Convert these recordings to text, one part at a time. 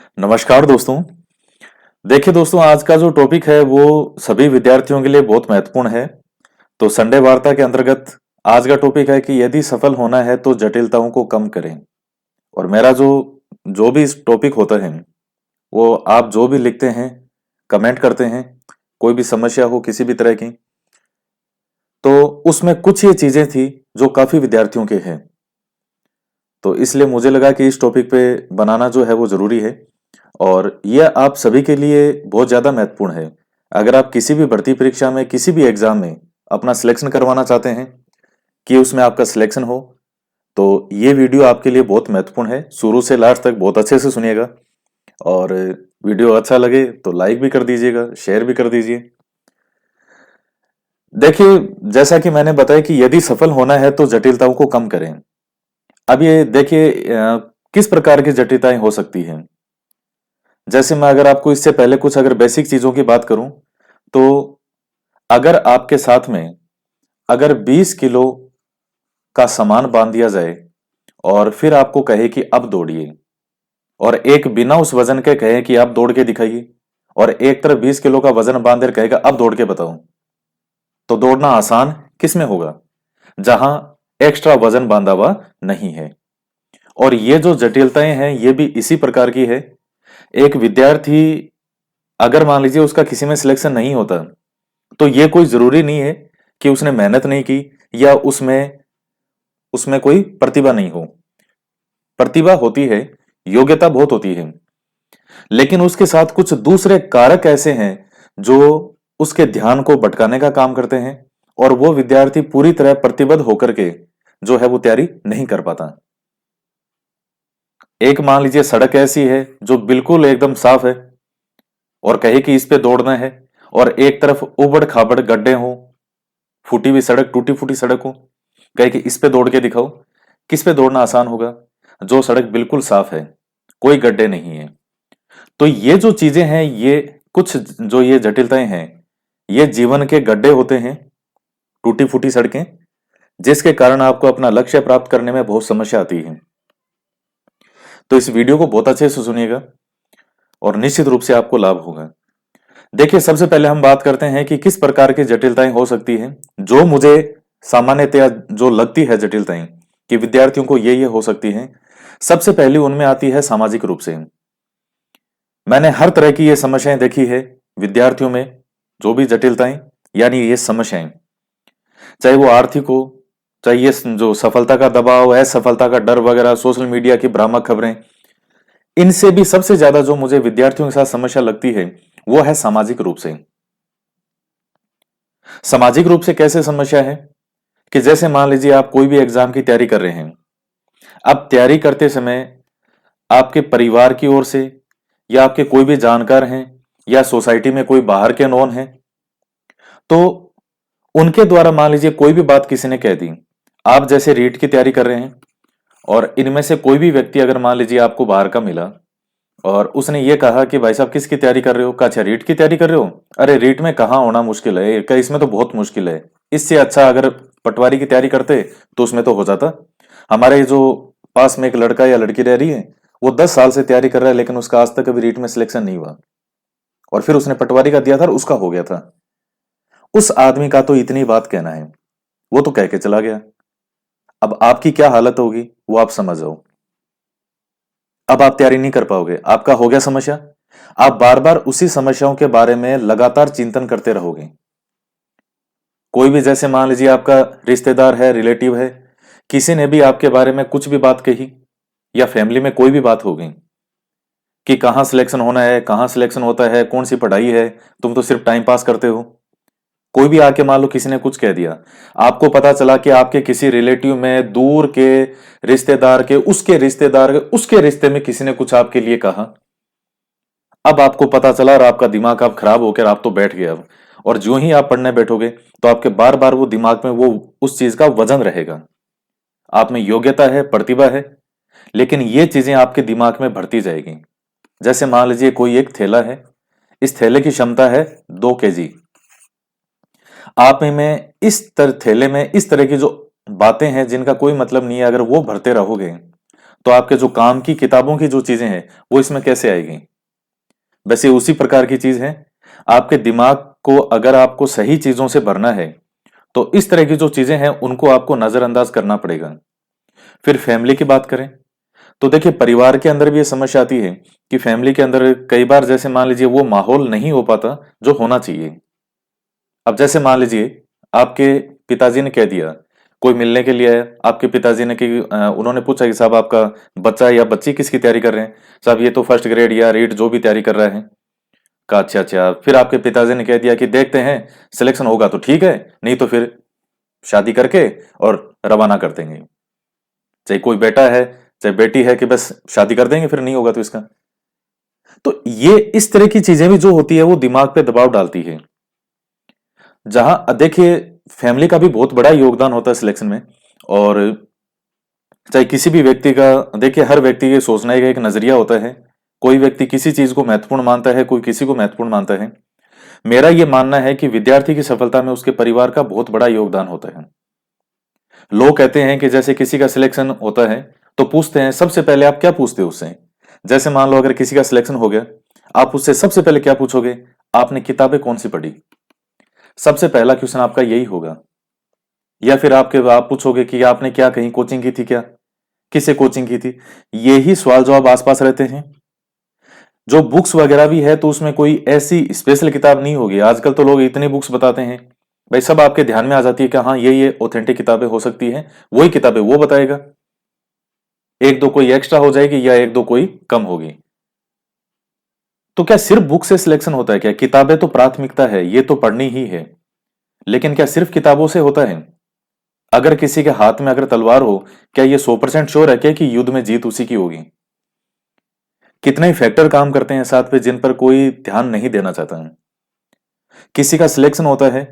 नमस्कार दोस्तों। देखिए दोस्तों, आज का जो टॉपिक है वो सभी विद्यार्थियों के लिए बहुत महत्वपूर्ण है। तो संडे वार्ता के अंतर्गत आज का टॉपिक है कि यदि सफल होना है तो जटिलताओं को कम करें। और मेरा जो जो भी इस टॉपिक होता है वो आप जो भी लिखते हैं, कमेंट करते हैं, कोई भी समस्या हो किसी भी तरह की, तो उसमें कुछ ये चीजें थी जो काफी विद्यार्थियों के हैं। तो इसलिए मुझे लगा कि इस टॉपिक पे बनाना जो है वो जरूरी है। और यह आप सभी के लिए बहुत ज़्यादा महत्वपूर्ण है। अगर आप किसी भी भर्ती परीक्षा में, किसी भी एग्जाम में अपना सिलेक्शन करवाना चाहते हैं कि उसमें आपका सिलेक्शन हो, तो ये वीडियो आपके लिए बहुत महत्वपूर्ण है। शुरू से लास्ट तक बहुत अच्छे से सुनिएगा। और वीडियो अच्छा लगे तो लाइक भी कर दीजिएगा, शेयर भी कर दीजिए। देखिए, जैसा कि मैंने बताया कि यदि सफल होना है तो जटिलताओं को कम करें। अब ये देखिए, किस प्रकार की जटिलताएं हो सकती हैं। जैसे मैं अगर आपको इससे पहले कुछ अगर बेसिक चीजों की बात करूं, तो अगर आपके साथ में अगर 20 किलो का सामान बांध दिया जाए और फिर आपको कहे कि अब दौड़िए, और एक बिना उस वजन के कहे कि आप दौड़ के दिखाइए, और एक तरफ 20 किलो का वजन बांध कर कहेगा अब दौड़ के बताओ, तो दौड़ना आसान किस में होगा? जहां एक्स्ट्रा वजन बांधा हुआ नहीं है। और ये जो जटिलताएं हैं ये भी इसी प्रकार की है। एक विद्यार्थी अगर मान लीजिए उसका किसी में सिलेक्शन नहीं होता, तो ये कोई जरूरी नहीं है कि उसने मेहनत नहीं की या उसमें उसमें कोई प्रतिभा नहीं हो। प्रतिभा होती है, योग्यता बहुत होती है, लेकिन उसके साथ कुछ दूसरे कारक ऐसे हैं जो उसके ध्यान को भटकाने का काम करते हैं, और वो विद्यार्थी पूरी तरह प्रतिबद्ध होकर के जो है वो तैयारी नहीं कर पाता। एक मान लीजिए सड़क ऐसी है जो बिल्कुल एकदम साफ है और कहे कि इस पे दौड़ना है, और एक तरफ उबड़ खाबड़ गड्ढे हो, फूटी हुई सड़क, टूटी फूटी सड़क हो, कहे कि इस पे दौड़ के दिखाओ। किस पे दौड़ना आसान होगा? जो सड़क बिल्कुल साफ है, कोई गड्ढे नहीं है। तो ये जो चीजें हैं, ये कुछ जो ये जटिलताएं हैं, ये जीवन के गड्ढे होते हैं, टूटी फूटी सड़कें, जिसके कारण आपको अपना लक्ष्य प्राप्त करने में बहुत समस्या आती है। तो इस वीडियो को बहुत अच्छे से सुनिएगा और निश्चित रूप से आपको लाभ होगा। देखिए, सबसे पहले हम बात करते हैं कि किस प्रकार की जटिलताएं हो सकती हैं। जो मुझे सामान्यतया जो लगती है जटिलताएं कि विद्यार्थियों को ये हो सकती हैं, सबसे पहली उनमें आती है सामाजिक रूप से। मैंने हर तरह की ये समस्याएं देखी है विद्यार्थियों में। जो भी जटिलताएं यानी ये समस्याएं, चाहे वो आर्थिक हो, चाहे ये जो सफलता का दबाव, असफलता का डर वगैरह, सोशल मीडिया की भ्रामक खबरें, इनसे भी सबसे ज्यादा जो मुझे विद्यार्थियों के साथ समस्या लगती है वो है सामाजिक रूप से। सामाजिक रूप से कैसे समस्या है कि जैसे मान लीजिए आप कोई भी एग्जाम की तैयारी कर रहे हैं। अब तैयारी करते समय आपके परिवार की ओर से या आपके कोई भी जानकार हैं या सोसाइटी में कोई बाहर के नॉन है, तो उनके द्वारा मान लीजिए कोई भी बात किसी ने कह दी। आप जैसे रीट की तैयारी कर रहे हैं और इनमें से कोई भी व्यक्ति अगर मान लीजिए आपको बाहर का मिला और उसने ये कहा कि भाई साहब किसकी तैयारी कर रहे हो? कहा अच्छा रीट की तैयारी कर रहे हो। अरे रीट में कहाँ होना मुश्किल है, क्या इसमें तो बहुत मुश्किल है। इससे अच्छा अगर पटवारी की तैयारी करते तो उसमें तो हो जाता। हमारे जो पास में एक लड़का या लड़की रह रही है, वो 10 साल से तैयारी कर रहा है लेकिन उसका आज तक कभी रीट में सिलेक्शन नहीं हुआ, और फिर उसने पटवारी का दिया था और उसका हो गया था। उस आदमी का तो इतनी बात कहना है, वो तो कह के चला गया। अब आपकी क्या हालत होगी वो आप समझ जाओ। अब आप तैयारी नहीं कर पाओगे, आपका हो गया समस्या। आप बार बार उसी समस्याओं के बारे में लगातार चिंतन करते रहोगे। कोई भी जैसे मान लीजिए आपका रिश्तेदार है, रिलेटिव है, किसी ने भी आपके बारे में कुछ भी बात कही, या फैमिली में कोई भी बात हो गई कि कहाँ सिलेक्शन होना है, कहाँ सिलेक्शन होता है, कौन सी पढ़ाई है, तुम तो सिर्फ टाइम पास करते हो। कोई भी आके मान लो किसी ने कुछ कह दिया, आपको पता चला कि आपके किसी रिलेटिव में, दूर के रिश्तेदार के, उसके रिश्तेदार के, उसके रिश्ते में किसी ने कुछ आपके लिए कहा। अब आपको पता चला और आपका दिमाग अब खराब होकर आप तो बैठ गए अब। और जो ही आप पढ़ने बैठोगे तो आपके बार बार वो दिमाग में वो उस चीज का वजन रहेगा। आप में योग्यता है, प्रतिभा है, लेकिन ये चीजें आपके दिमाग में बढ़ती जाएगी। जैसे मान लीजिए कोई एक थैला है, इस थैले की क्षमता है 2 kg। आप में थैले में इस तरह की जो बातें हैं जिनका कोई मतलब नहीं है, अगर वो भरते रहोगे तो आपके जो काम की किताबों की जो चीजें हैं वो इसमें कैसे आएगी। वैसे उसी प्रकार की चीज है, आपके दिमाग को अगर आपको सही चीजों से भरना है तो इस तरह की जो चीजें हैं उनको आपको नजरअंदाज करना पड़ेगा। फिर फैमिली की बात करें तो देखिए परिवार के अंदर भी ये समस्या आती है कि फैमिली के अंदर कई बार जैसे मान लीजिए वो माहौल नहीं हो पाता जो होना चाहिए। अब जैसे मान लीजिए आपके पिताजी ने कह दिया, कोई मिलने के लिए आया, आपके पिताजी ने कि उन्होंने पूछा कि साहब आपका बच्चा या बच्ची किसकी तैयारी कर रहे हैं, साहब ये तो फर्स्ट ग्रेड या रीट जो भी तैयारी कर रहा है। कहा अच्छा अच्छा, फिर आपके पिताजी ने कह दिया कि देखते हैं सिलेक्शन होगा तो ठीक है, नहीं तो फिर शादी करके और रवाना कर देंगे। चाहे कोई बेटा है चाहे बेटी है कि बस शादी कर देंगे फिर नहीं होगा तो इसका। तो ये इस तरह की चीजें भी जो होती है वो दिमाग पे दबाव डालती है। जहां देखिए फैमिली का भी बहुत बड़ा योगदान होता है सिलेक्शन में। और चाहे किसी भी व्यक्ति का, देखिए हर व्यक्ति के सोचने का एक नजरिया होता है। कोई व्यक्ति किसी चीज को महत्वपूर्ण मानता है, कोई किसी को महत्वपूर्ण मानता है। मेरा यह मानना है कि विद्यार्थी की सफलता में उसके परिवार का बहुत बड़ा योगदान होता है। लोग कहते हैं कि जैसे किसी का सिलेक्शन होता है तो पूछते हैं, सबसे पहले आप क्या पूछते हो उससे। जैसे मान लो अगर किसी का सिलेक्शन हो गया, आप उससे सबसे पहले क्या पूछोगे, आपने किताबें कौन सी पढ़ी। सबसे पहला क्वेश्चन आपका यही होगा। या फिर आप पूछोगे कि आपने क्या कहीं कोचिंग की थी क्या, किससे कोचिंग की थी। यही सवाल जवाब आसपास रहते हैं। जो बुक्स वगैरह भी है तो उसमें कोई ऐसी स्पेशल किताब नहीं होगी। आजकल तो लोग इतनी बुक्स बताते हैं, भाई सब आपके ध्यान में आ जाती है कि हाँ ये ऑथेंटिक किताबें हो सकती हैं, वही किताबें वो बताएगा। एक दो कोई एक्स्ट्रा हो जाएगी या एक दो कोई कम होगी। तो क्या सिर्फ बुक से सिलेक्शन होता है क्या? किताबें तो प्राथमिकता है, ये तो पढ़नी ही है। लेकिन क्या सिर्फ किताबों से होता है? अगर किसी के हाथ में अगर तलवार हो, क्या ये 100% श्योर है क्या कि युद्ध में जीत उसी की होगी? कितने ही फैक्टर काम करते हैं साथ पे जिन पर कोई ध्यान नहीं देना चाहता है। किसी का सिलेक्शन होता है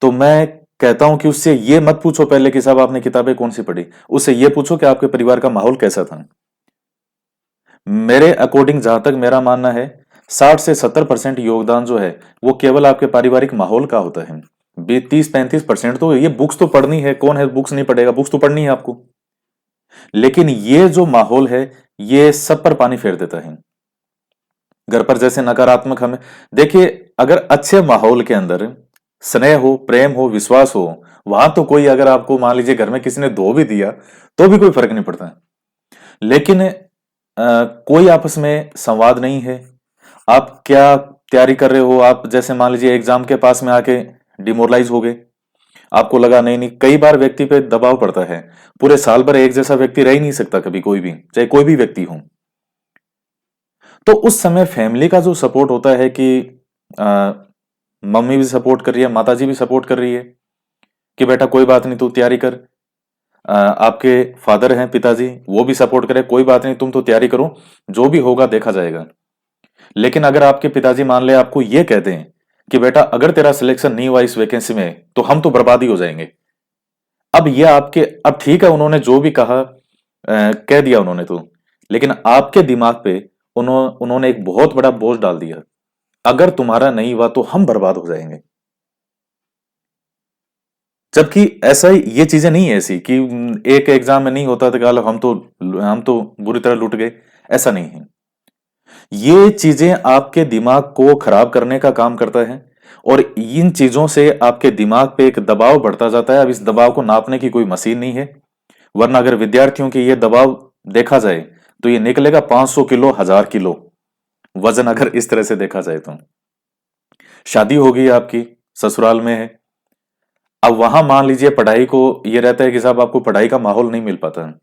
तो मैं कहता हूं कि उससे ये मत पूछो पहले कि साहब आपने किताबें कौन सी पढ़ी, उससे ये पूछो कि आपके परिवार का माहौल कैसा था। मेरे अकॉर्डिंग जहां तक मेरा मानना है, 60 से 70% योगदान जो है वो केवल आपके पारिवारिक माहौल का होता है। 30-35% तो ये बुक्स तो पढ़नी है, कौन है बुक्स नहीं पढ़ेगा, बुक्स तो पढ़नी है आपको। लेकिन ये जो माहौल है ये सब पर पानी फेर देता है। घर पर जैसे नकारात्मक हमें, देखिए अगर अच्छे माहौल के अंदर स्नेह हो, प्रेम हो, विश्वास हो, वहां तो कोई अगर आपको मान लीजिए घर में किसी ने धो भी दिया तो भी कोई फर्क नहीं पड़ता। लेकिन कोई आपस में संवाद नहीं है। आप क्या तैयारी कर रहे हो, आप जैसे मान लीजिए एग्जाम के पास में आके डिमोरलाइज हो गए, आपको लगा नहीं नहीं, कई बार व्यक्ति पे दबाव पड़ता है। पूरे साल भर एक जैसा व्यक्ति रह ही नहीं सकता कभी, कोई भी चाहे कोई भी व्यक्ति हो। तो उस समय फैमिली का जो सपोर्ट होता है कि आ, मम्मी भी सपोर्ट कर रही है, माता जी भी सपोर्ट कर रही है कि बेटा कोई बात नहीं तू तैयारी कर। आपके फादर हैं पिताजी, वो भी सपोर्ट करे, कोई बात नहीं तुम तो तैयारी करो, जो भी होगा देखा जाएगा। लेकिन अगर आपके पिताजी मान ले आपको ये कहते हैं कि बेटा अगर तेरा सिलेक्शन नहीं हुआ इस वैकेंसी में तो हम तो बर्बादी हो जाएंगे। अब ये आपके, अब ठीक है उन्होंने जो भी कहा कह दिया उन्होंने तो, लेकिन आपके दिमाग पे उन्होंने एक बहुत बड़ा बोझ डाल दिया, अगर तुम्हारा नहीं हुआ तो हम बर्बाद हो जाएंगे। जबकि ऐसा ही ये चीजें नहीं है ऐसी कि एक एग्जाम में नहीं होता तो कहा हम तो बुरी तरह लूट गए, ऐसा नहीं है। ये चीजें आपके दिमाग को खराब करने का काम करता है और इन चीजों से आपके दिमाग पे एक दबाव बढ़ता जाता है। अब इस दबाव को नापने की कोई मशीन नहीं है, वरना अगर विद्यार्थियों के ये दबाव देखा जाए तो ये निकलेगा 500 किलो, 1000 किलो वजन, अगर इस तरह से देखा जाए तो। शादी होगी आपकी, ससुराल में है, अब वहां मान लीजिए पढ़ाई को ये रहता है कि साहब आपको पढ़ाई का माहौल नहीं मिल पाता है,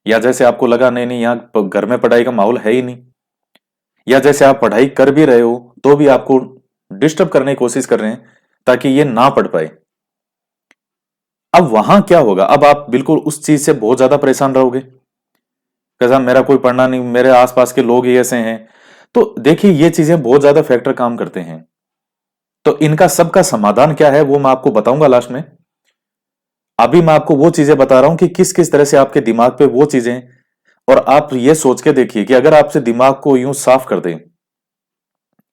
या जैसे आपको लगा नहीं नहीं यहाँ घर में पढ़ाई का माहौल है ही नहीं, या जैसे आप पढ़ाई कर भी रहे हो तो भी आपको डिस्टर्ब करने की कोशिश कर रहे हैं ताकि ये ना पढ़ पाए। अब वहां क्या होगा, अब आप बिल्कुल उस चीज से बहुत ज्यादा परेशान रहोगे कि साहब मेरा कोई पढ़ना नहीं, मेरे आसपास के लोग ही ऐसे हैं। तो देखिए ये चीजें बहुत ज्यादा फैक्टर काम करते हैं। तो इनका सबका समाधान क्या है वो मैं आपको बताऊंगा लास्ट में। अभी मैं आपको वो चीजें बता रहा हूं कि किस किस तरह से आपके दिमाग पे वो चीजें, और आप ये सोच के देखिए कि अगर आपसे दिमाग को यूं साफ कर दें,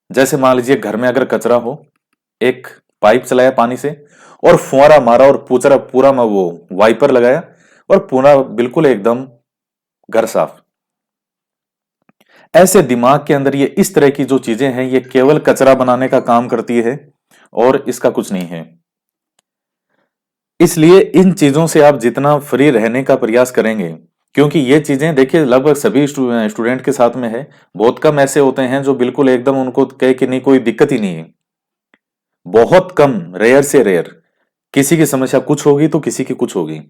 जैसे मान लीजिए घर में अगर कचरा हो, एक पाइप चलाया पानी से और फुहारा मारा और पूरा पूरा में वो वाइपर लगाया और पूरा बिल्कुल एकदम घर साफ। ऐसे दिमाग के अंदर ये इस तरह की जो चीजें हैं ये केवल कचरा बनाने का काम करती है और इसका कुछ नहीं है। इसलिए इन चीजों से आप जितना फ्री रहने का प्रयास करेंगे, क्योंकि ये चीजें देखिए लगभग सभी स्टूडेंट के साथ में है। बहुत कम ऐसे होते हैं जो बिल्कुल एकदम उनको कहे कि नहीं कोई दिक्कत ही नहीं है। बहुत कम, रेयर से रेयर, किसी की समस्या कुछ होगी तो किसी की कुछ होगी।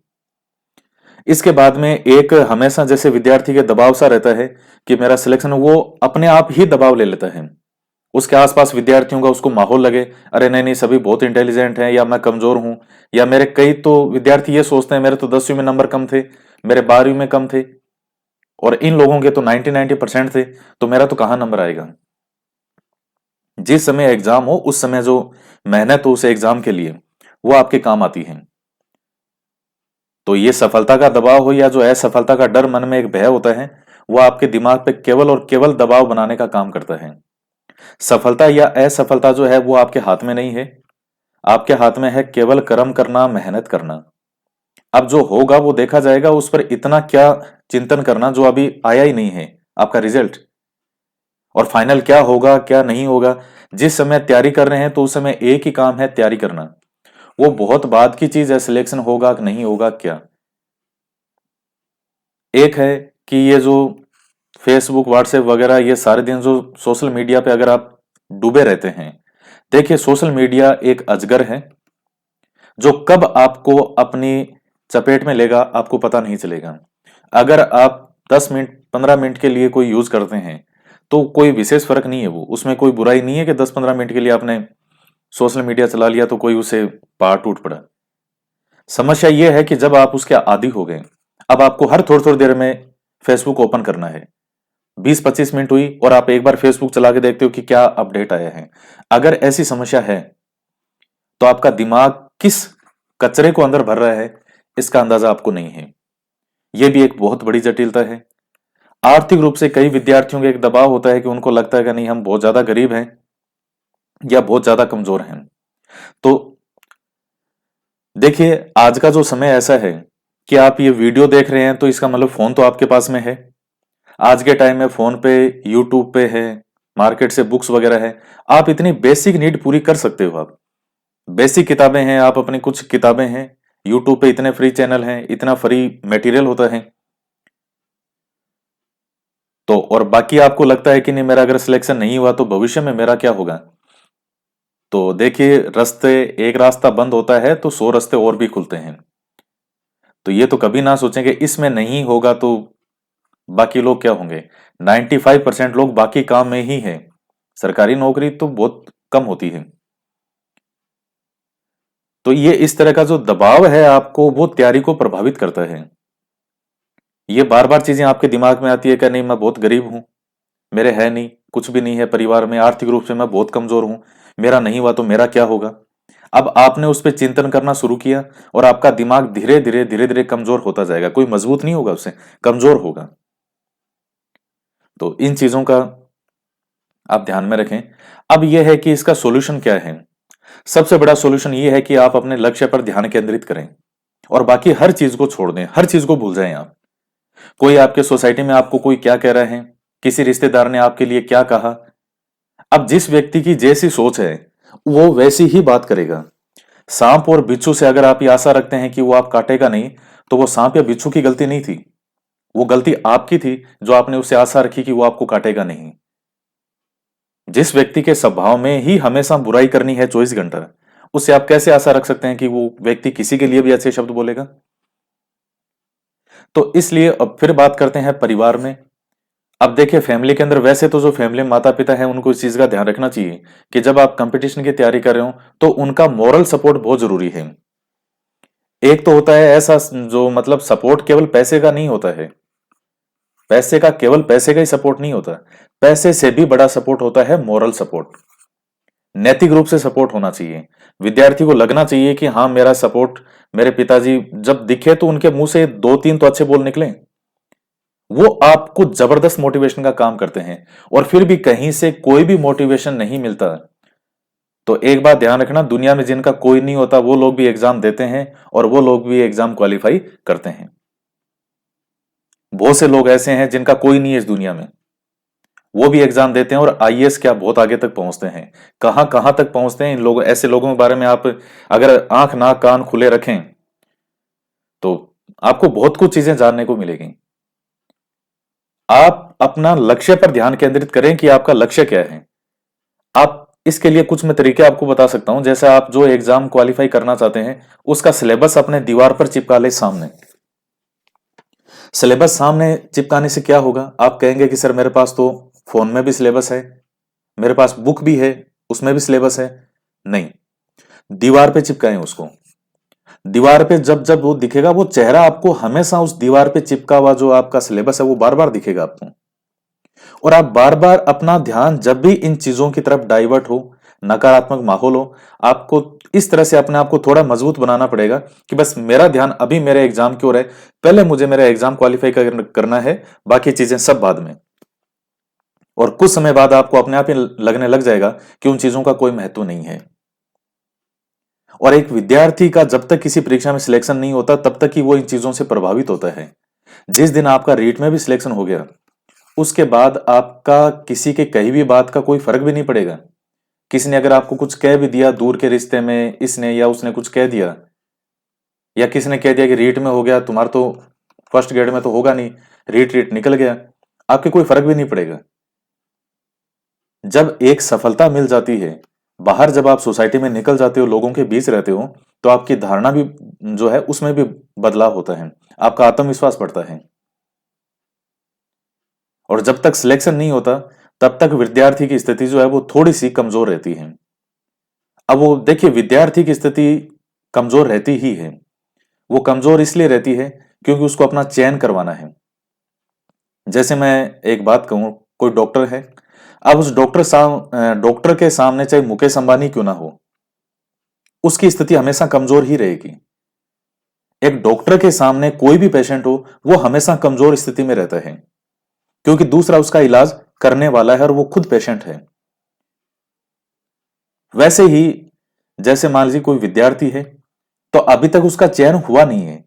इसके बाद में एक हमेशा जैसे विद्यार्थी के दबाव सा रहता है कि मेरा सिलेक्शन, वो अपने आप ही दबाव ले लेता है। उसके आसपास विद्यार्थियों का उसको माहौल लगे, अरे नहीं नहीं सभी बहुत इंटेलिजेंट हैं, या मैं कमजोर हूं, या मेरे कई तो विद्यार्थी ये सोचते हैं मेरे तो 10वीं में नंबर कम थे, मेरे 12वीं में कम थे, और इन लोगों के तो 90% थे, तो मेरा तो कहां नंबर आएगा। जिस समय एग्जाम हो उस समय जो मेहनत हो उस एग्जाम के लिए वो आपके काम आती है। तो ये सफलता का दबाव हो या जो असफलता का डर, मन में एक भय होता है, वो आपके दिमाग पे केवल और केवल दबाव बनाने का काम करता है। सफलता या असफलता जो है वो आपके हाथ में नहीं है। आपके हाथ में है केवल कर्म करना, मेहनत करना। अब जो होगा वो देखा जाएगा, उस पर इतना क्या चिंतन करना जो अभी आया ही नहीं है आपका रिजल्ट, और फाइनल क्या होगा क्या नहीं होगा। जिस समय तैयारी कर रहे हैं तो उस समय एक ही काम है, तैयारी करना। वो बहुत बाद की चीज है, सिलेक्शन होगा कि नहीं होगा क्या। एक है कि ये जो फेसबुक, व्हाट्सएप वगैरह, ये सारे दिन जो सोशल मीडिया पे अगर आप डूबे रहते हैं, देखिए सोशल मीडिया एक अजगर है जो कब आपको अपनी चपेट में लेगा आपको पता नहीं चलेगा। अगर आप 10 मिनट 15 मिनट के लिए कोई यूज करते हैं तो कोई विशेष फर्क नहीं है, वो उसमें कोई बुराई नहीं है कि 10-15 मिनट के लिए आपने सोशल मीडिया चला लिया तो कोई उसे पहाड़ टूट पड़ा। समस्या यह है कि जब आप उसके आदी हो गए, अब आपको हर थोड़ी थोड़ी देर में फेसबुक ओपन करना है। 20-25 मिनट हुई और आप एक बार फेसबुक चला के देखते हो कि क्या अपडेट आया है। अगर ऐसी समस्या है तो आपका दिमाग किस कचरे को अंदर भर रहा है इसका अंदाजा आपको नहीं है। यह भी एक बहुत बड़ी जटिलता है। आर्थिक रूप से कई विद्यार्थियों का एक दबाव होता है कि उनको लगता है कि नहीं हम बहुत ज्यादा गरीब हैं या बहुत ज्यादा कमजोर हैं। तो देखिए आज का जो समय ऐसा है कि आप ये वीडियो देख रहे हैं तो इसका मतलब फोन तो आपके पास में है। आज के टाइम में फोन पे, यूट्यूब पे है, मार्केट से बुक्स वगैरह है। आप इतनी बेसिक नीड पूरी कर सकते हो। आप बेसिक किताबें हैं, आप अपनी कुछ किताबें हैं, यूट्यूब पे इतने फ्री चैनल हैं, इतना फ्री मटेरियल होता है। तो और बाकी आपको लगता है कि नहीं मेरा अगर सिलेक्शन नहीं हुआ तो भविष्य में मेरा क्या होगा। तो देखिए रास्ते, एक रास्ता बंद होता है तो 100 रास्ते और भी खुलते हैं। तो ये तो कभी ना सोचें कि इसमें नहीं होगा तो बाकी लोग क्या होंगे। 95% लोग बाकी काम में ही हैं। सरकारी नौकरी तो बहुत कम होती है। तो ये इस तरह का जो दबाव है आपको, वो तैयारी को प्रभावित करता है। ये बार बार चीजें आपके दिमाग में आती है कि नहीं मैं बहुत गरीब हूं, मेरे है नहीं, कुछ भी नहीं है परिवार में, आर्थिक रूप से मैं बहुत कमजोर हूं, मेरा नहीं हुआ तो मेरा क्या होगा। अब आपने उस पर चिंतन करना शुरू किया और आपका दिमाग धीरे धीरे धीरे धीरे कमजोर होता जाएगा, कोई मजबूत नहीं होगा, उससे कमजोर होगा। तो इन चीजों का आप ध्यान में रखें। अब यह है कि इसका सॉल्यूशन क्या है। सबसे बड़ा सॉल्यूशन यह है कि आप अपने लक्ष्य पर ध्यान केंद्रित करें और बाकी हर चीज को छोड़ दें, हर चीज को भूल जाएं आप। कोई आपके सोसाइटी में आपको कोई क्या कह रहे हैं, किसी रिश्तेदार ने आपके लिए क्या कहा, अब जिस व्यक्ति की जैसी सोच है वो वैसी ही बात करेगा। सांप और बिच्छू से अगर आप ये आशा रखते हैं कि वो आप काटेगा नहीं, तो वो सांप या बिच्छू की गलती नहीं थी, वो गलती आपकी थी जो आपने उससे आशा रखी कि वो आपको काटेगा नहीं। जिस व्यक्ति के स्वभाव में ही हमेशा बुराई करनी है 24 घंटा, उससे आप कैसे आशा रख सकते हैं कि वो व्यक्ति किसी के लिए भी अच्छे शब्द बोलेगा। तो इसलिए अब फिर बात करते हैं परिवार में। अब देखिए फैमिली के अंदर, वैसे तो जो फैमिली माता पिता है उनको इस चीज का ध्यान रखना चाहिए कि जब आप कंपटीशन की तैयारी कर रहे हो तो उनका मोरल सपोर्ट बहुत जरूरी है। एक तो होता है ऐसा जो मतलब सपोर्ट केवल पैसे का नहीं होता है, पैसे का केवल पैसे का ही सपोर्ट नहीं होता, पैसे से भी बड़ा सपोर्ट होता है मोरल सपोर्ट। नैतिक रूप से सपोर्ट होना चाहिए। विद्यार्थी को लगना चाहिए कि हाँ मेरा सपोर्ट, मेरे पिताजी जब दिखे तो उनके मुंह से 2-3 तो अच्छे बोल निकले, वो आपको जबरदस्त मोटिवेशन का काम करते हैं। और फिर भी कहीं से कोई भी मोटिवेशन नहीं मिलता, तो एक बात ध्यान रखना, दुनिया में जिनका कोई नहीं होता वो लोग भी एग्जाम देते हैं और वो लोग भी एग्जाम क्वालिफाई करते हैं। बहुत से लोग ऐसे हैं जिनका कोई नहीं है इस दुनिया में, वो भी एग्जाम देते हैं और आईएएस क्या बहुत आगे तक पहुंचते हैं। कहां कहां तक पहुंचते हैं इन लोगों, ऐसे लोगों के बारे में आप अगर आंख नाक कान खुले रखें तो आपको बहुत कुछ चीजें जानने को मिलेगी। आप अपना लक्ष्य पर ध्यान केंद्रित करें कि आपका लक्ष्य क्या है। आप इसके लिए कुछ मैं तरीके आपको बता सकता हूं। जैसे आप जो एग्जाम क्वालिफाई करना चाहते हैं उसका सिलेबस अपने दीवार पर चिपका ले सामने। सिलेबस सामने चिपकाने से क्या होगा, आप कहेंगे कि सर मेरे पास तो फोन में भी सिलेबस है, मेरे पास बुक भी है, उसमें भी सिलेबस है। नहीं, दीवार पे चिपकाएं उसको। दीवार पे जब जब वो दिखेगा, वो चेहरा आपको हमेशा उस दीवार पे चिपका हुआ जो आपका सिलेबस है वो बार बार दिखेगा आपको। और आप बार बार अपना ध्यान जब भी इन चीजों की तरफ डाइवर्ट हो, नकारात्मक माहौल हो, आपको इस तरह से अपने आप को थोड़ा मजबूत बनाना पड़ेगा कि बस मेरा ध्यान अभी मेरे एग्जाम की ओर है, पहले मुझे मेरा एग्जाम क्वालिफाई करना है, बाकी चीजें सब बाद में। और कुछ समय बाद आपको अपने आप ही लगने लग जाएगा कि उन चीजों का कोई महत्व नहीं है। और एक विद्यार्थी का जब तक किसी परीक्षा में सिलेक्शन नहीं होता तब तक ही वो इन चीजों से प्रभावित होता है। जिस दिन आपका रीट में भी सिलेक्शन हो गया उसके बाद आपका किसी के कही भी बात का कोई फर्क भी नहीं पड़ेगा। किसी ने अगर आपको कुछ कह भी दिया दूर के रिश्ते में, इसने या उसने कुछ कह दिया, या किसी ने कह दिया कि रीट में हो गया तुम्हारा तो फर्स्ट ग्रेड में तो होगा नहीं, रीट रीट निकल गया, आपके कोई फर्क भी नहीं पड़ेगा। जब एक सफलता मिल जाती है, बाहर जब आप सोसाइटी में निकल जाते हो, लोगों के बीच रहते हो, तो आपकी धारणा भी जो है उसमें भी बदलाव होता है, आपका आत्मविश्वास बढ़ता है। और जब तक सिलेक्शन नहीं होता तब तक विद्यार्थी की स्थिति जो है वो थोड़ी सी कमजोर रहती है। अब वो देखिए, विद्यार्थी की स्थिति कमजोर रहती ही है। वो कमजोर इसलिए रहती है क्योंकि उसको अपना चयन करवाना है। जैसे मैं एक बात कहूं, कोई डॉक्टर है, अब उस डॉक्टर के सामने चाहे मुकेश अंबानी क्यों ना हो, उसकी स्थिति हमेशा कमजोर ही रहेगी। एक डॉक्टर के सामने कोई भी पेशेंट हो वो हमेशा कमजोर स्थिति में रहता है, क्योंकि दूसरा उसका इलाज करने वाला है और वो खुद पेशेंट है। वैसे ही जैसे मान लीजिए कोई विद्यार्थी है, तो अभी तक उसका चयन हुआ नहीं है,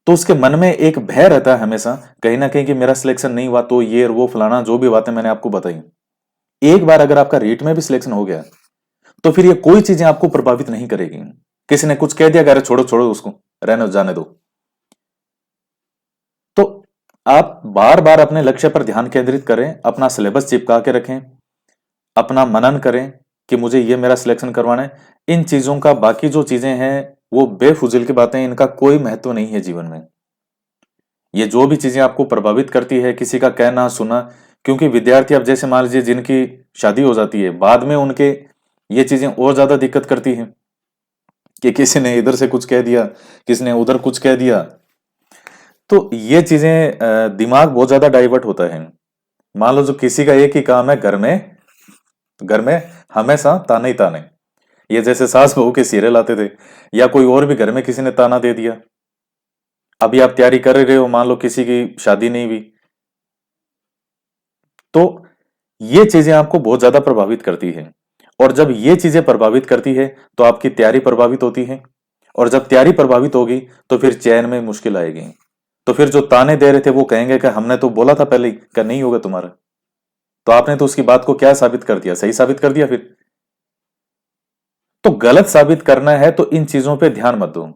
तो उसके मन में एक भय रहता है हमेशा कहीं ना कहीं कि मेरा सिलेक्शन नहीं हुआ तो ये और वो फलाना जो भी बातें मैंने आपको बताई। एक बार अगर आपका रीट में भी सिलेक्शन हो गया तो फिर ये कोई चीजें आपको प्रभावित नहीं करेगी। किसी ने कुछ कह दिया, अरे छोड़ो छोड़ो उसको, रहने दो, जाने दो। तो आप बार बार अपने लक्ष्य पर ध्यान केंद्रित करें, अपना सिलेबस चिपका के रखें, अपना मनन करें कि मुझे ये मेरा सिलेक्शन करवाना है। इन चीजों का, बाकी जो चीजें हैं वो बेफुजिल की बातें, इनका कोई महत्व नहीं है जीवन में। ये जो भी चीजें आपको प्रभावित करती है, किसी का कहना सुना, क्योंकि विद्यार्थी अब जैसे मान लीजिए जिनकी शादी हो जाती है, बाद में उनके ये चीजें और ज्यादा दिक्कत करती हैं कि किसी ने इधर से कुछ कह दिया, किसी ने उधर कुछ कह दिया। तो ये चीजें दिमाग बहुत ज्यादा डाइवर्ट होता है। मान लो जो किसी का एक ही काम है, घर में हमेशा ताने ही ताने, ये जैसे सास बहू के सीरियल आते थे, या कोई और भी घर में किसी ने ताना दे दिया। अभी आप तैयारी कर रहे हो, मान लो किसी की शादी नहीं हुई, तो ये चीजें आपको बहुत ज्यादा प्रभावित करती है। और जब ये चीजें प्रभावित करती है तो आपकी तैयारी प्रभावित होती है, और जब तैयारी प्रभावित होगी तो फिर चयन में मुश्किल आएगी। तो फिर जो ताने दे रहे थे वो कहेंगे कि हमने तो बोला था पहले ही कि नहीं होगा तुम्हारा, तो आपने तो उसकी बात को क्या साबित कर दिया, सही साबित कर दिया। फिर तो गलत साबित करना है तो इन चीजों पे ध्यान मत दो,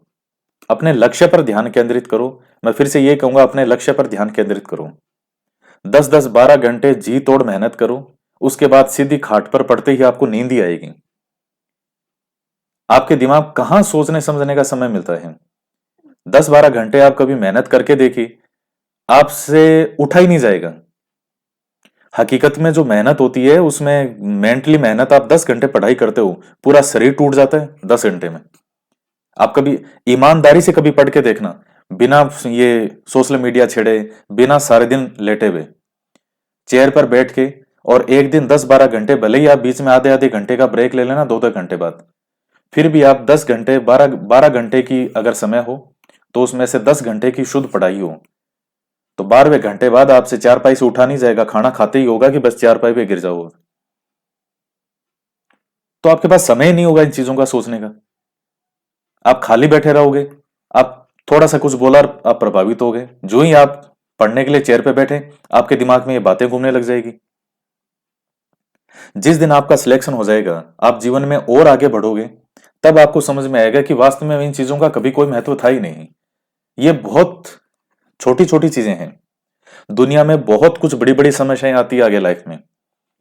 अपने लक्ष्य पर ध्यान केंद्रित करो। मैं फिर से ये कहूंगा, अपने लक्ष्य पर ध्यान केंद्रित करो। 10-10 12 घंटे जी तोड़ मेहनत करो, उसके बाद सीधी खाट पर पड़ते ही आपको नींद ही आएगी। आपके दिमाग कहां सोचने समझने का समय मिलता है। 10-12 घंटे आप कभी मेहनत करके देखिए, आपसे उठा ही नहीं जाएगा। हकीकत में जो मेहनत होती है उसमें मेंटली मेहनत, आप 10 घंटे पढ़ाई करते हो, पूरा शरीर टूट जाता है 10 घंटे में। आप कभी ईमानदारी से कभी पढ़ के देखना, बिना ये सोशल मीडिया छेड़े, बिना सारे दिन लेटे हुए चेयर पर बैठ के, और एक दिन 10-12 घंटे, भले ही आप बीच में आधे आधे घंटे का ब्रेक ले लेना 2-2 घंटे बाद, फिर भी आप 10 घंटे, 12-12 घंटे की अगर समय हो तो उसमें से 10 घंटे की शुद्ध पढ़ाई हो, तो 12वें घंटे बाद आपसे चारपाई से उठा नहीं जाएगा, खाना खाते ही होगा कि बस चारपाई पे गिर जाओगे। तो आपके पास समय ही नहीं होगा इन चीजों का सोचने का, आप खाली बैठे रहोगे। आप थोड़ा सा कुछ बोला, आप प्रभावित हो गए, जो ही आप पढ़ने के लिए चेयर पे बैठे, आपके दिमाग में ये बातें घूमने लग जाएगी। जिस दिन आपका सिलेक्शन हो जाएगा, आप जीवन में और आगे बढ़ोगे, तब आपको समझ में आएगा कि वास्तव में इन चीजों का कभी कोई महत्व था ही नहीं। ये बहुत छोटी छोटी चीजें हैं। दुनिया में बहुत कुछ बड़ी बड़ी समस्याएं आती है आगे लाइफ में।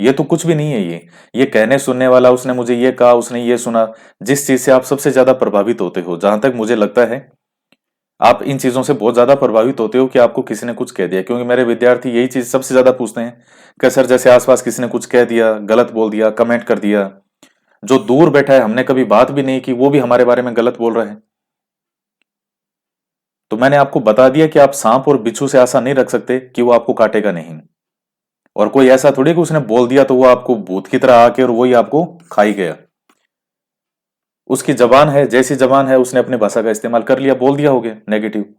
ये तो कुछ भी नहीं है। ये कहने सुनने वाला, उसने मुझे ये कहा, उसने ये सुना, जिस चीज से आप सबसे ज्यादा प्रभावित होते हो, जहां तक मुझे लगता है आप इन चीजों से बहुत ज्यादा प्रभावित होते हो कि आपको किसी ने कुछ कह दिया। क्योंकि मेरे विद्यार्थी यही चीज सबसे ज्यादा पूछते हैं कि सर, जैसे आसपास किसी ने कुछ कह दिया, गलत बोल दिया, कमेंट कर दिया, जो दूर बैठा है, हमने कभी बात भी नहीं की, वो भी हमारे बारे में गलत बोल रहा है। तो मैंने आपको बता दिया कि आप सांप और बिच्छू से आशा नहीं रख सकते कि वो आपको काटेगा नहीं। और कोई ऐसा थोड़ी कि उसने बोल दिया तो वो आपको भूत की तरह आके और वही आपको खा ही गया। उसकी जबान है, जैसी जबान है, उसने अपनी भाषा का इस्तेमाल कर लिया, बोल दिया, हो गया नेगेटिव।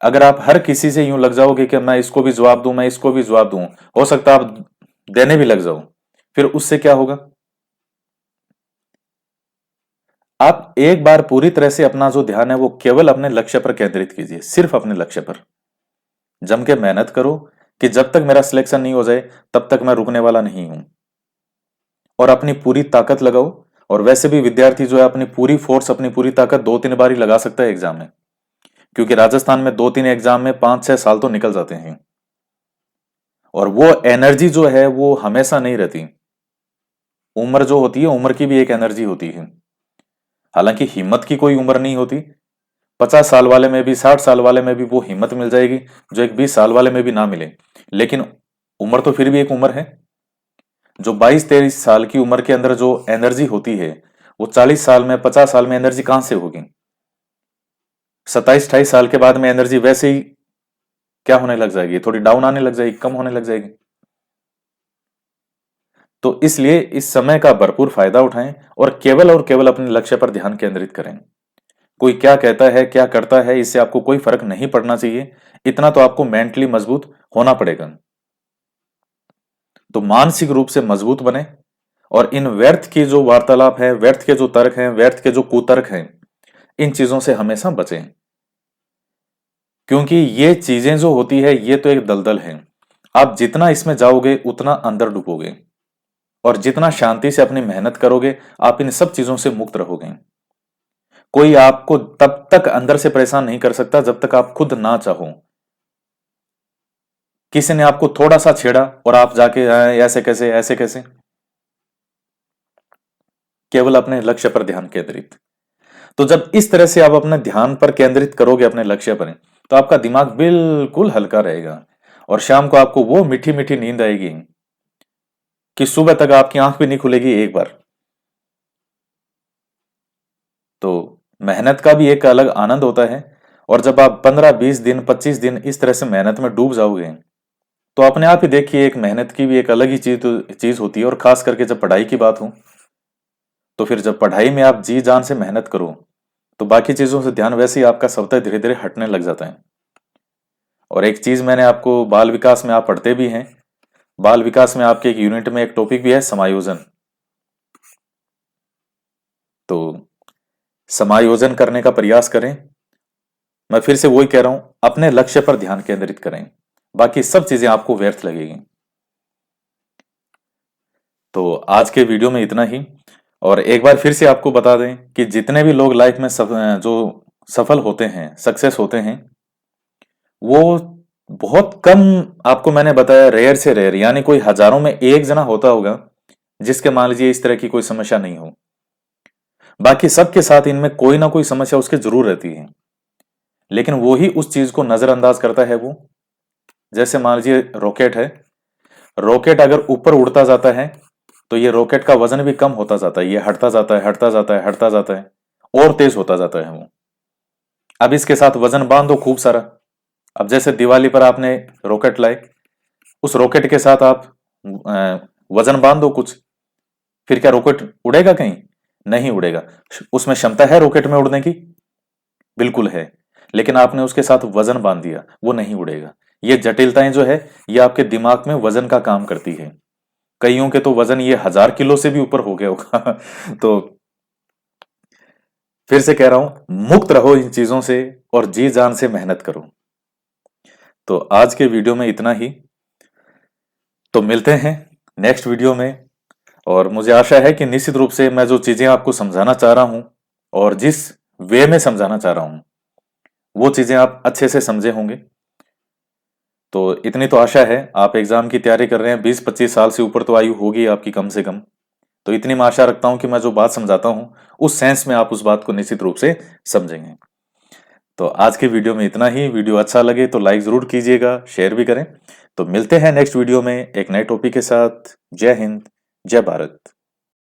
अगर आप हर किसी से यूं लग जाओगे कि मैं इसको भी जवाब दूं, मैं इसको भी जवाब दूं, हो सकता है आप देने भी लग जाओ, फिर उससे क्या होगा? आप एक बार पूरी तरह से अपना जो ध्यान है वो केवल अपने लक्ष्य पर केंद्रित कीजिए, सिर्फ अपने लक्ष्य पर जम के मेहनत करो कि जब तक मेरा सिलेक्शन नहीं हो जाए तब तक मैं रुकने वाला नहीं हूं। और अपनी पूरी ताकत लगाओ। और वैसे भी विद्यार्थी जो है अपनी पूरी फोर्स, अपनी पूरी ताकत 2-3 बार ही लगा सकता है एग्जाम में। क्योंकि राजस्थान में 2-3 एग्जाम में 5-6 साल तो निकल जाते हैं। और वो एनर्जी जो है वो हमेशा नहीं रहती। उम्र जो होती है, उम्र की भी एक एनर्जी होती है। हालांकि हिम्मत की कोई उम्र नहीं होती। 50 साल वाले में भी, 60 साल वाले में भी वो हिम्मत मिल जाएगी जो एक 20 साल वाले में भी ना मिले। लेकिन उम्र तो फिर भी एक उम्र है। जो 22-23 साल की उम्र के अंदर जो एनर्जी होती है, वो 40 साल में, 50 साल में एनर्जी कहां से होगी? 27-28 साल के बाद में एनर्जी वैसे ही क्या होने लग जाएगी? थोड़ी डाउन आने लग जाएगी, कम होने लग जाएगी। तो इसलिए इस समय का भरपूर फायदा उठाएं और केवल अपने लक्ष्य पर ध्यान केंद्रित करें। कोई क्या कहता है, क्या करता है, इससे आपको कोई फर्क नहीं पड़ना चाहिए। इतना तो आपको मेंटली मजबूत होना पड़ेगा। तो मानसिक रूप से मजबूत बने और इन व्यर्थ की जो वार्तालाप है, व्यर्थ के जो तर्क हैं, व्यर्थ के जो कुतर्क हैं, इन चीजों से हमेशा बचें। क्योंकि ये चीजें जो होती है, ये तो एक दलदल है। आप जितना इसमें जाओगे उतना अंदर डूबोगे। और जितना शांति से अपनी मेहनत करोगे, आप इन सब चीजों से मुक्त रहोगे। कोई आपको तब तक अंदर से परेशान नहीं कर सकता जब तक आप खुद ना चाहो। किसी ने आपको थोड़ा सा छेड़ा और आप जाके ऐसे कैसे, ऐसे कैसे? केवल अपने लक्ष्य पर ध्यान केंद्रित। तो जब इस तरह से आप अपने ध्यान पर केंद्रित करोगे, अपने लक्ष्य पर, तो आपका दिमाग बिल्कुल हल्का रहेगा। और शाम को आपको वो मीठी मीठी नींद आएगी कि सुबह तक आपकी आंख भी नहीं खुलेगी एक बार। तो मेहनत का भी एक अलग आनंद होता है। और जब आप 15-20 दिन, 25 दिन इस तरह से मेहनत में डूब जाओगे, तो अपने आप ही देखिए, एक मेहनत की भी एक अलग ही चीज होती है। और खास करके जब पढ़ाई की बात हो, तो फिर जब पढ़ाई में आप जी जान से मेहनत करो, तो बाकी चीजों से ध्यान वैसे ही आपका स्वतः धीरे धीरे हटने लग जाता है। और एक चीज मैंने आपको, बाल विकास में आप पढ़ते भी हैं, बाल विकास में आपके एक यूनिट में एक टॉपिक भी है, समायोजन। तो समायोजन करने का प्रयास करें। मैं फिर से वही कह रहा हूं, अपने लक्ष्य पर ध्यान केंद्रित करें, बाकी सब चीजें आपको व्यर्थ लगेगी। तो आज के वीडियो में इतना ही। और एक बार फिर से आपको बता दें कि जितने भी लोग लाइफ में जो सफल होते हैं, सक्सेस होते हैं, वो बहुत कम, आपको मैंने बताया, रेयर से रेयर, यानी कोई हजारों में एक जना होता होगा जिसके मान लीजिए इस तरह की कोई समस्या नहीं हो। बाकी सबके साथ इनमें कोई ना कोई समस्या उसके जरूर रहती है। लेकिन वो ही उस चीज को नजरअंदाज करता है। वो जैसे मान लीजिए रॉकेट है, रॉकेट अगर ऊपर उड़ता जाता है तो ये रॉकेट का वजन भी कम होता जाता है, ये हटता जाता है, हटता जाता है, हटता जाता है, और तेज होता जाता है वो। अब इसके साथ वजन बांध दो खूब सारा। अब जैसे दिवाली पर आपने रॉकेट लाए, उस रॉकेट के साथ आप वजन बांध दो कुछ, फिर क्या रॉकेट उड़ेगा कहीं? नहीं उड़ेगा। उसमें क्षमता है रॉकेट में उड़ने की? बिल्कुल है। लेकिन आपने उसके साथ वजन बांध दिया, वो नहीं उड़ेगा। ये जटिलताएं जो है, ये आपके दिमाग में वजन का काम करती है। कईयों के तो वजन ये 1000 किलो से भी ऊपर हो गया होगा। तो फिर से कह रहा हूं, मुक्त रहो इन चीजों से और जी जान से मेहनत करो। तो आज के वीडियो में इतना ही। तो मिलते हैं नेक्स्ट वीडियो में। और मुझे आशा है कि निश्चित रूप से मैं जो चीजें आपको समझाना चाह रहा हूं और जिस वे में समझाना चाह रहा हूं वो चीजें आप अच्छे से समझे होंगे। तो इतनी तो आशा है। आप एग्जाम की तैयारी कर रहे हैं, 20-25 साल से ऊपर तो आयु होगी आपकी कम से कम। तो इतनी मैं आशा रखता हूं कि मैं जो बात समझाता हूं उस सेंस में आप उस बात को निश्चित रूप से समझेंगे। तो आज के वीडियो में इतना ही। वीडियो अच्छा लगे तो लाइक जरूर कीजिएगा, शेयर भी करें। तो मिलते हैं नेक्स्ट वीडियो में एक नए टॉपिक के साथ। जय हिंद, जय भारत।